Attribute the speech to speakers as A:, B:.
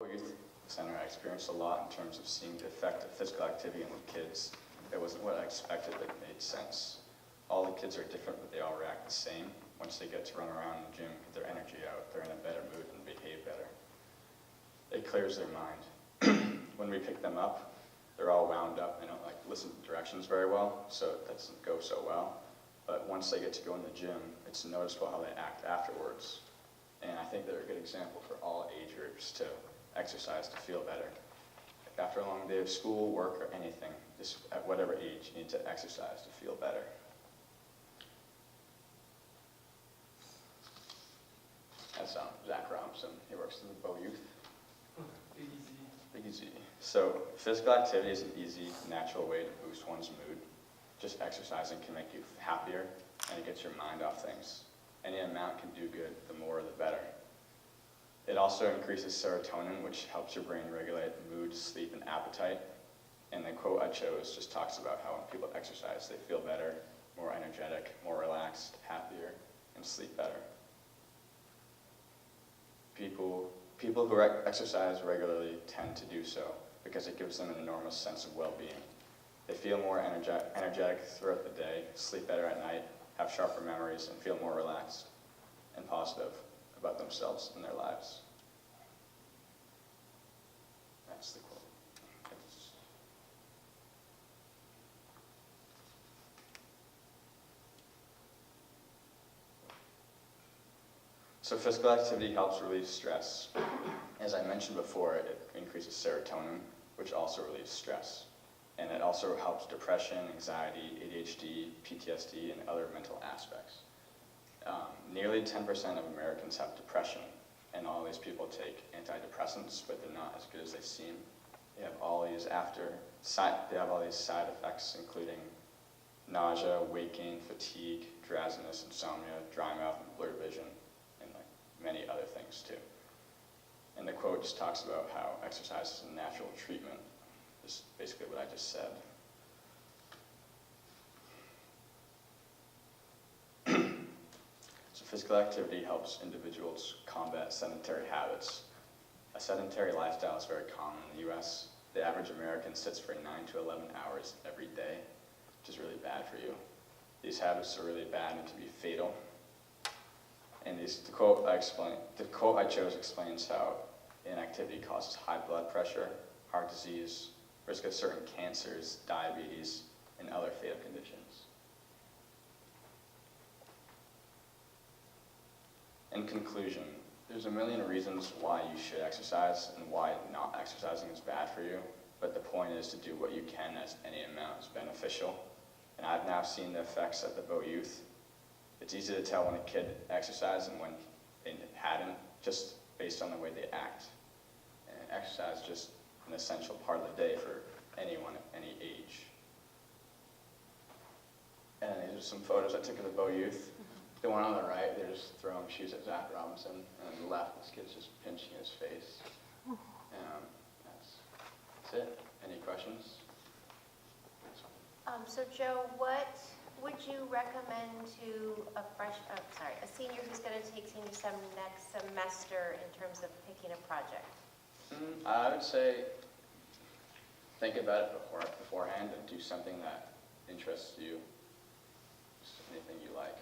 A: Youth Center, I experienced a lot in terms of seeing the effect of physical activity on the kids. It wasn't what I expected, but it made sense. All the kids are different, but they all react the same. Once they get to run around in the gym, get their energy out, they're in a better mood and behave better. It clears their mind. When we pick them up, they're all wound up. They don't listen to directions very well, so it doesn't go so well. But once they get to go in the gym, it's noticeable how they act afterwards. And I think they're a good example for all age groups to exercise to feel better. After a long day of school, work, or anything, just at whatever age, you need to exercise to feel better. That's Zach Robinson. He works in the Bow Youth. Big Easy. So physical activity is an easy, natural way to boost one's mood. Just exercising can make you happier, and it gets your mind off things. Any amount can do good, the more the better. It also increases serotonin, which helps your brain regulate mood, sleep, and appetite. And the quote I chose just talks about how when people exercise, they feel better, more energetic, more relaxed, happier, and sleep better. People who exercise regularly tend to do so because it gives them an enormous sense of well-being. They feel more energetic throughout the day, sleep better at night, have sharper memories, and feel more relaxed and positive about themselves and their lives. That's the quote. So physical activity helps relieve stress. As I mentioned before, it increases serotonin, which also relieves stress. And it also helps depression, anxiety, ADHD, PTSD, and other mental aspects. Nearly 10% of Americans have depression, and all these people take antidepressants, but they're not as good as they seem. They have all these side effects, including nausea, weight gain, fatigue, drowsiness, insomnia, dry mouth, and blurred vision, and many other things too. And the quote just talks about how exercise is a natural treatment. Just basically what I just said. So physical activity helps individuals combat sedentary habits. A sedentary lifestyle is very common in the US. The average American sits for 9 to 11 hours every day, which is really bad for you. These habits are really bad and can be fatal. And the quote I chose explains how inactivity causes high blood pressure, heart disease, risk of certain cancers, diabetes, and other fatal conditions. In conclusion, there's a million reasons why you should exercise and why not exercising is bad for you, but the point is to do what you can as any amount is beneficial. And I've now seen the effects at the Bow Youth. It's easy to tell when a kid exercised and when they hadn't, just based on the way they act. And exercise is just an essential part of the day for anyone at any age. And these are some photos I took of the Bow Youth. The one on the right, they're just throwing shoes at Zach Robinson, and on the left, this kid's just pinching his face. That's it. Any questions?
B: So Joe, what would you recommend to a senior who's going to take senior next semester in terms of picking a project?
A: I would say think about it beforehand and do something that interests you, just anything you like.